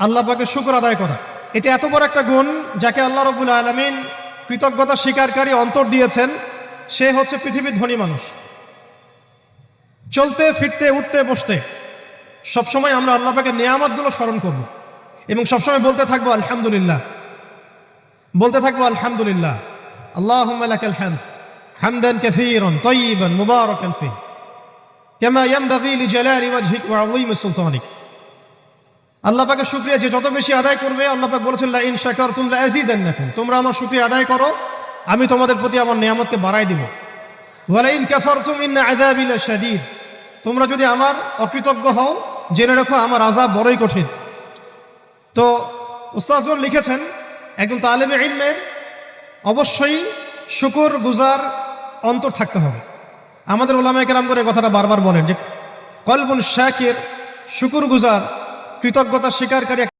আল্লাহ পাকের শুকর আদায় করা। এটা এত বড় একটা গুণ যাকে আল্লাহ রাব্বুল আলামিন কৃতজ্ঞতা স্বীকারকারী অন্তর দিয়েছেন। সে হচ্ছে পৃথিবীর ধনী মানুষ। চলতে ফিরতে উঠতে বসতে সবসময় আমরা আল্লাহ পাকের নিয়ামতগুলো স্মরণ করব এবং সবসময় বলতে থাকবো আলহামদুলিল্লাহ, বলতে থাকবো আলহামদুলিল্লাহ। আল্লাহুম্মা লাকাল হামদ হামদান কাসীরান তাইয়িবান মুবারাকান ফীহি কামা ইয়ানবাগী লিজালালি ওয়াজহিক ওয়া আযীমি সুলতানিক। আল্লাহ পাকের শুকরিয়া যে যত বেশি আদায় করবে, আল্লাহ পাক বলেছেন লা ইন শাকারতুম লা আযীদান্নাকুম, তোমরা আমার শুকরিয়া আদায় করো আমি তোমাদের প্রতি আমার নিয়ামতকে বাড়াই দিব। ওয়া লা ইন কাফারতুম ইন্না আযাবি লাশাদীদ, তোমরা যদি আমার অকৃতজ্ঞ হও জেনে রাখো আমার আযাব বড়ই কঠিন। তো উস্তাদগণ লিখেছেন একজন তালেবে ইলমের অবশ্যই শুকর গুজার অন্তর থাকতে হবে। আমাদের উলামায়ে কেরাম করে কথাটা বারবার বলেন যে কলবুন শাকির, শুকর গুজার, কৃতজ্ঞতা স্বীকারকারী